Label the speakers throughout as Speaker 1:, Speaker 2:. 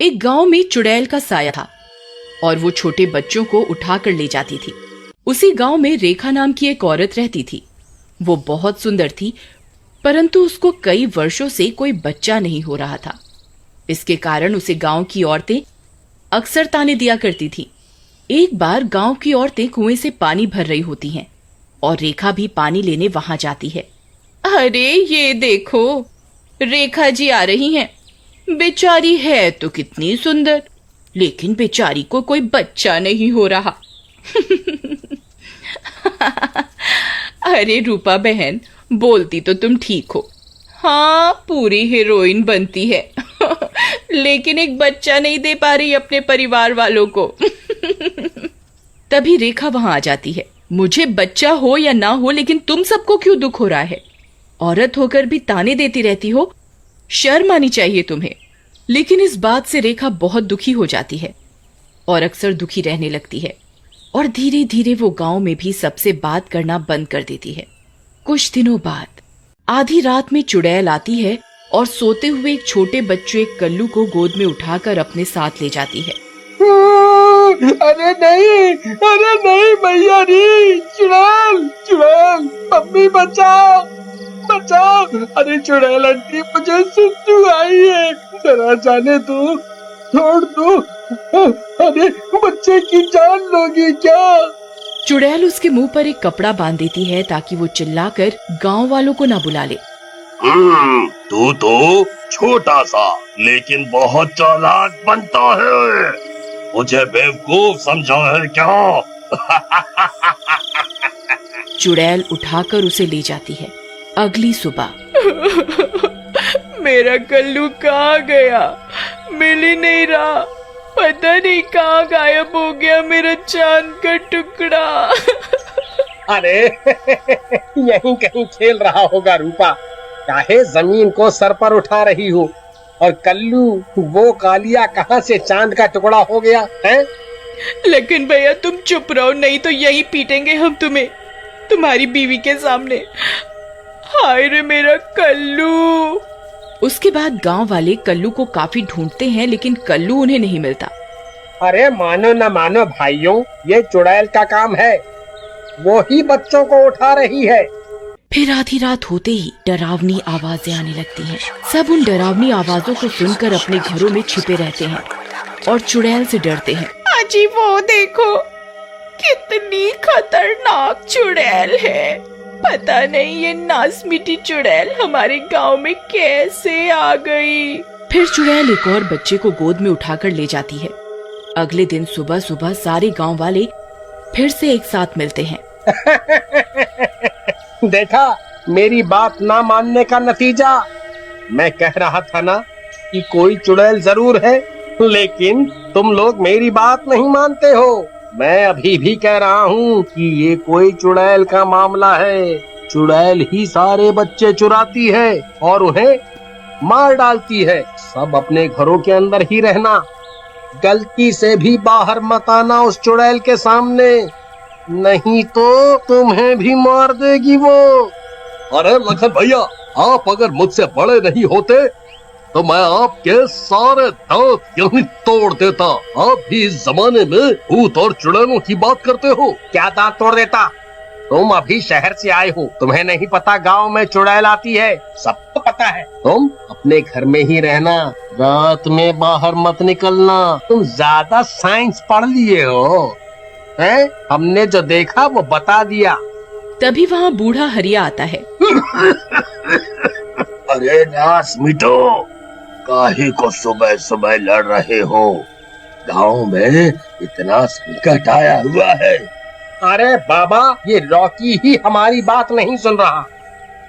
Speaker 1: एक गांव में चुड़ैल का साया था और वो छोटे बच्चों को उठा कर ले जाती थी। उसी गांव में रेखा नाम की एक औरत रहती थी। वो बहुत सुंदर थी, परंतु उसको कई वर्षों से कोई बच्चा नहीं हो रहा था। इसके कारण उसे गांव की औरतें अक्सर ताने दिया करती थी। एक बार गांव की औरतें कुएं से पानी भर रही होती हैं और रेखा भी पानी लेने वहां जाती है। अरे ये देखो, रेखा जी आ रही हैं। बेचारी है तो कितनी सुंदर, लेकिन बेचारी को कोई बच्चा नहीं हो रहा। अरे रूपा बहन, बोलती तो तुम ठीक हो। हाँ, पूरी हीरोइन बनती है। लेकिन एक बच्चा नहीं दे पा रही अपने परिवार वालों को। तभी रेखा वहां आ जाती है। मुझे बच्चा हो या ना हो, लेकिन तुम सबको क्यों दुख हो रहा है? औरत होकर भी ताने देती रहती हो, शर्म आनी चाहिए तुम्हें। लेकिन इस बात से रेखा बहुत दुखी हो जाती है और अक्सर दुखी रहने लगती है और धीरे धीरे वो गांव में भी सबसे बात करना बंद कर देती है। कुछ दिनों बाद आधी रात में चुड़ैल आती है और सोते हुए एक छोटे बच्चे कल्लू को गोद में उठाकर अपने साथ ले जाती है।
Speaker 2: अरे नहीं भैया री, चुड़ैल चुड़ैल, मम्मी बचाओ बचाओ। अरे चुड़ैल आंटी, मुझे सुसु आई है, जरा जाने दो, छोड़ दो। अरे बच्चे की जान लोगी क्या?
Speaker 1: चुड़ैल उसके मुंह पर एक कपड़ा बांध देती है ताकि वो चिल्लाकर गांव वालों को न बुला ले।
Speaker 3: तू तो छोटा सा लेकिन बहुत चालाक बनता है, मुझे बेवकूफ समझा है क्या?
Speaker 1: चुड़ैल उठाकर उसे ले जाती है। अगली सुबह
Speaker 4: मेरा कल्लू कहाँ गया? मिल ही नहीं रहा, पता नहीं कहाँ गायब हो गया मेरा चांद का टुकड़ा।
Speaker 2: अरे यहीं कहीं खेल रहा होगा रूपा, चाहे जमीन को सर पर उठा रही हो। और कल्लू वो कालिया कहाँ से चांद का टुकड़ा हो गया है?
Speaker 4: लेकिन भैया तुम चुप रहो, नहीं तो यही पीटेंगे हम तुम्हें, तुम्हारी बीवी के सामने। हाय रे मेरा कल्लू।
Speaker 1: उसके बाद गांव वाले कल्लू को काफी ढूंढते हैं, लेकिन कल्लू उन्हें नहीं मिलता।
Speaker 2: अरे मानो न मानो भाइयों, ये चुड़ैल का काम है, वो ही बच्चों को उठा रही है।
Speaker 1: फिर आधी रात होते ही डरावनी आवाजें आने लगती हैं। सब उन डरावनी आवाजों को सुनकर अपने घरों में छिपे रहते हैं और चुड़ैल से डरते हैं।
Speaker 4: अजी वो देखो, कितनी खतरनाक चुड़ैल है। पता नहीं ये नासमिटी चुड़ैल हमारे गांव में कैसे आ गई।
Speaker 1: फिर चुड़ैल एक और बच्चे को गोद में उठाकर ले जाती है। अगले दिन सुबह सुबह सारे गांव वाले फिर से एक साथ मिलते हैं।
Speaker 2: देखा मेरी बात ना मानने का नतीजा? मैं कह रहा था ना कि कोई चुड़ैल जरूर है, लेकिन तुम लोग मेरी बात नहीं मानते हो। मैं अभी भी कह रहा हूँ कि ये कोई चुड़ैल का मामला है। चुड़ैल ही सारे बच्चे चुराती है और उन्हें मार डालती है। सब अपने घरों के अंदर ही रहना, गलती से भी बाहर मत आना उस चुड़ैल के सामने, नहीं तो तुम्हें भी मार देगी वो।
Speaker 3: अरे लखन भैया, आप अगर मुझसे बड़े नहीं होते तो मैं आपके सारे दांत यूं ही तोड़ देता। आप भी इस जमाने में भूत और चुड़ैलों की बात करते हो।
Speaker 2: क्या दांत तोड़ देता? तुम अभी शहर से आए हो, तुम्हें नहीं पता गांव में चुड़ैल आती है? सबको पता है। तुम अपने घर में ही रहना, रात में बाहर मत निकलना। तुम ज्यादा साइंस पढ़ लिए हो हैं? हमने जो देखा वो बता दिया।
Speaker 1: तभी वहाँ बूढ़ा हरिया आता है।
Speaker 3: अरे नास मिटो, काहे को सुबह सुबह लड़ रहे हो? गांव में इतना संकट आया हुआ है।
Speaker 2: अरे बाबा, ये रॉकी ही हमारी बात नहीं सुन रहा।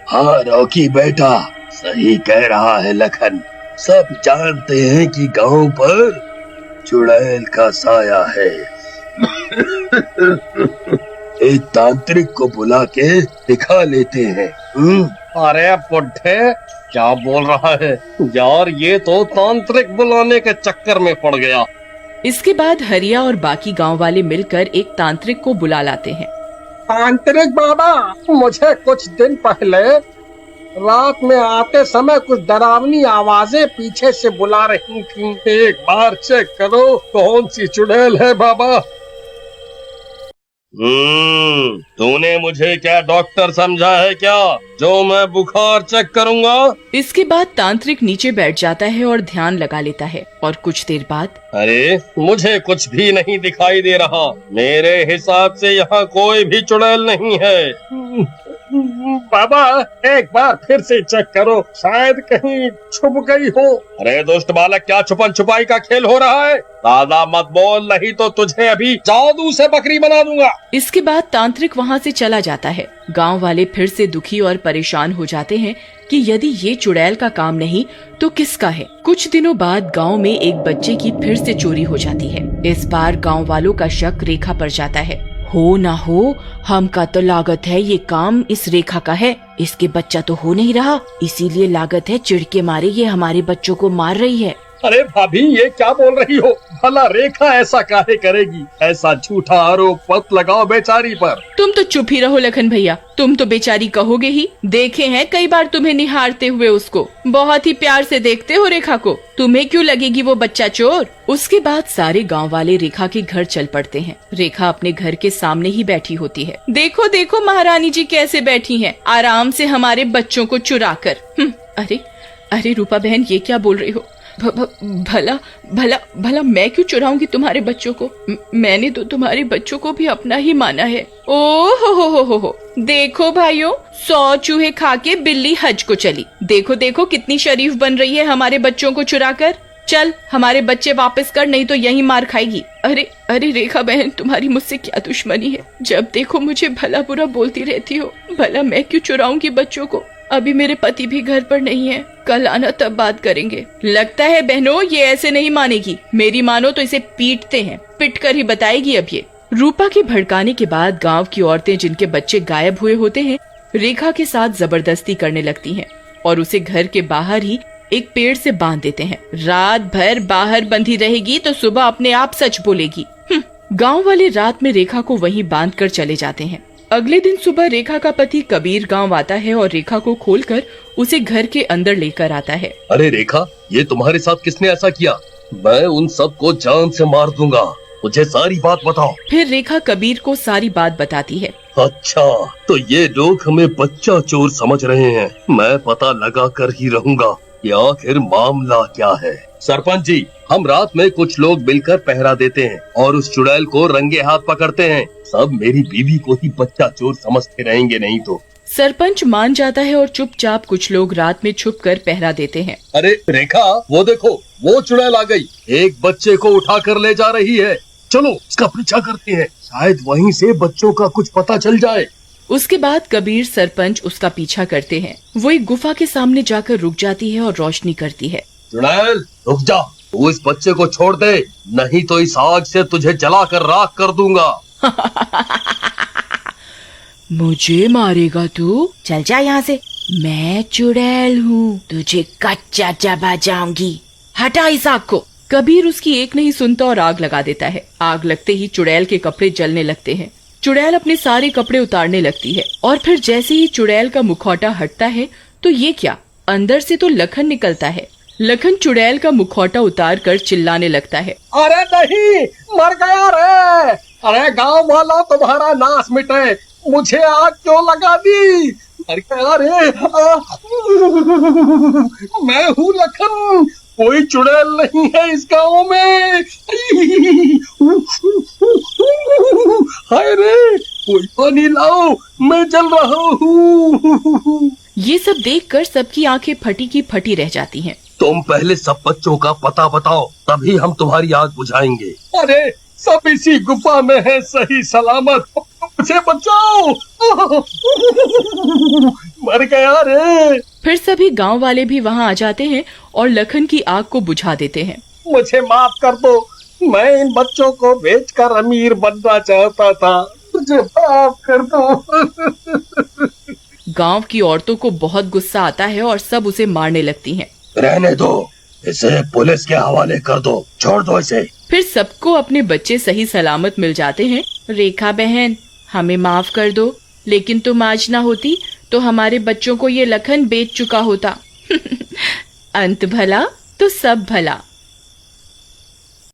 Speaker 3: हाँ रॉकी बेटा, सही कह रहा है लखन। सब जानते हैं कि गांव पर चुड़ैल का साया है। एक तांत्रिक को बुला के दिखा लेते हैं।
Speaker 2: अरे बुड्ढे, क्या बोल रहा है यार? ये तो तांत्रिक बुलाने के चक्कर में पड़ गया।
Speaker 1: इसके बाद हरिया और बाकी गांव वाले मिलकर एक तांत्रिक को बुला लाते हैं।
Speaker 2: तांत्रिक बाबा, मुझे कुछ दिन पहले रात में आते समय कुछ डरावनी आवाजें पीछे से बुला रही थीं। एक बार चेक करो कौन सी चुड़ैल है बाबा।
Speaker 3: तूने मुझे क्या डॉक्टर समझा है क्या, जो मैं बुखार चेक करूंगा?
Speaker 1: इसके बाद तांत्रिक नीचे बैठ जाता है और ध्यान लगा लेता है और कुछ देर बाद
Speaker 3: अरे मुझे कुछ भी नहीं दिखाई दे रहा। मेरे हिसाब से यहाँ कोई भी चुड़ैल नहीं है।
Speaker 2: बाबा एक बार फिर से चेक करो, शायद कहीं छुप गई हो।
Speaker 3: अरे दुष्ट बालक, क्या छुपन छुपाई का खेल हो रहा है? ज्यादा मत बोल, नहीं तो तुझे अभी जादू से बकरी बना दूंगा।
Speaker 1: इसके बाद तांत्रिक वहाँ से चला जाता है। गांव वाले फिर से दुखी और परेशान हो जाते हैं कि यदि ये चुड़ैल का काम नहीं तो किसका है। कुछ दिनों बाद गांव में एक बच्चे की फिर से चोरी हो जाती है। इस बार गांव वालों का शक रेखा पर जाता है। हो ना हो, हमका तो लागत है ये काम इस रेखा का है। इसके बच्चा तो हो नहीं रहा, इसीलिए लागत है चिढ़ के मारे ये हमारे बच्चों को मार रही है।
Speaker 2: अरे भाभी ये क्या बोल रही हो? भला रेखा ऐसा काहे करेगी? ऐसा झूठा आरोप मत लगाओ बेचारी पर।
Speaker 1: तुम तो चुप ही रहो लखन भैया, तुम तो बेचारी कहोगे ही। देखे हैं कई बार तुम्हें निहारते हुए उसको, बहुत ही प्यार से देखते हो रेखा को। तुम्हें क्यों लगेगी वो बच्चा चोर? उसके बाद सारे गांव वाले रेखा के घर चल पड़ते हैं। रेखा अपने घर के सामने ही बैठी होती है। देखो देखो महारानी जी कैसे बैठी हैं, आराम से हमारे बच्चों को चुरा कर। अरे अरे रूपा बहन, ये क्या बोल रही हो? भला भला भला मैं क्यों चुराऊंगी तुम्हारे बच्चों को? मैंने तो तुम्हारे बच्चों को भी अपना ही माना है। ओ हो। देखो भाइयों, 100 चूहे खा के बिल्ली हज को चली। देखो देखो कितनी शरीफ बन रही है हमारे बच्चों को चुरा कर। चल हमारे बच्चे वापस कर, नहीं तो यही मार खाएगी। अरे अरे रेखा बहन, तुम्हारी मुझसे क्या दुश्मनी है? जब देखो मुझे भला बुरा बोलती रहती हो। भला मैं क्यों चुराऊंगी बच्चों को? अभी मेरे पति भी घर पर नहीं है, कल आना तब बात करेंगे। लगता है बहनों ये ऐसे नहीं मानेगी। मेरी मानो तो इसे पीटते हैं, पिट कर ही बताएगी अब ये। रूपा के भड़काने के बाद गांव की औरतें जिनके बच्चे गायब हुए होते हैं रेखा के साथ जबरदस्ती करने लगती हैं और उसे घर के बाहर ही एक पेड़ से बांध देते हैं। रात भर बाहर बंधी रहेगी तो सुबह अपने आप सच बोलेगी। गांव वाले रात में रेखा को वहीं बांध कर चले जाते हैं। अगले दिन सुबह रेखा का पति कबीर गांव आता है और रेखा को खोलकर उसे घर के अंदर लेकर आता है।
Speaker 3: अरे रेखा, ये तुम्हारे साथ किसने ऐसा किया? मैं उन सबको जान से मार दूंगा, मुझे सारी बात बताओ।
Speaker 1: फिर रेखा कबीर को सारी बात बताती है।
Speaker 3: अच्छा, तो ये लोग हमें बच्चा चोर समझ रहे हैं। मैं पता लगा कर ही रहूंगा कि आखिर मामला क्या है। सरपंच जी, हम रात में कुछ लोग मिलकर पहरा देते हैं और उस चुड़ैल को रंगे हाथ पकड़ते हैं। सब मेरी बीवी को ही बच्चा चोर समझते रहेंगे नहीं तो।
Speaker 1: सरपंच मान जाता है और चुपचाप कुछ लोग रात में छुप कर पहरा देते हैं।
Speaker 3: अरे रेखा, वो देखो, वो चुड़ैल आ गई, एक बच्चे को उठा कर ले जा रही है। चलो इसका पीछा करते हैं, शायद वहीं से बच्चों का कुछ पता चल जाए।
Speaker 1: उसके बाद कबीर सरपंच उसका पीछा करते हैं। वो एक गुफा के सामने जाकर रुक जाती है और रोशनी करती है।
Speaker 3: चुड़ैल रुक जा, तू इस बच्चे को छोड़ दे, नहीं तो इस आग से तुझे जलाकर राख कर दूंगा।
Speaker 1: मुझे मारेगा तू? चल जा यहाँ से, मैं चुड़ैल हूँ, तुझे कच्चा चबा जाऊंगी। हटा इस आग को। कबीर उसकी एक नहीं सुनता और आग लगा देता है। आग लगते ही चुड़ैल के कपड़े जलने लगते हैं। चुड़ैल अपने सारे कपड़े उतारने लगती है और फिर जैसे ही चुड़ैल का मुखौटा हटता है तो ये क्या, अंदर से तो लखन निकलता है। लखन चुड़ैल का मुखौटा उतार कर चिल्लाने लगता है।
Speaker 2: अरे नहीं, मर गया रे। अरे गांव वाला तुम्हारा नाश मिटे, मुझे आग क्यों लगा दी? मर गया रे। मैं हूँ लखन, कोई चुड़ैल नहीं है इस गांव में। हाय रे, कोई पानी लाओ, मैं जल रहा हूँ।
Speaker 1: ये सब देखकर सबकी आंखें फटी की फटी रह जाती हैं।
Speaker 3: तुम पहले सब बच्चों का पता बताओ, तभी हम तुम्हारी आग बुझाएंगे।
Speaker 2: अरे सब इसी गुफा में है सही सलामत, मुझे बचाओ। मर गया रे।
Speaker 1: फिर सभी गांव वाले भी वहां आ जाते हैं और लखन की आग को बुझा देते हैं।
Speaker 2: मुझे माफ कर दो, मैं इन बच्चों को बेचकर अमीर बनना चाहता था, मुझे माफ कर दो।
Speaker 1: गांव की औरतों को बहुत गुस्सा आता है और सब उसे मारने लगती हैं।
Speaker 3: रहने दो, इसे पुलिस के हवाले कर दो, छोड़ दो इसे।
Speaker 1: फिर सबको अपने बच्चे सही सलामत मिल जाते हैं। रेखा बहन, हमें माफ कर दो, लेकिन तुम आज ना होती तो हमारे बच्चों को ये लखन बेच चुका होता। अंत भला तो सब भला।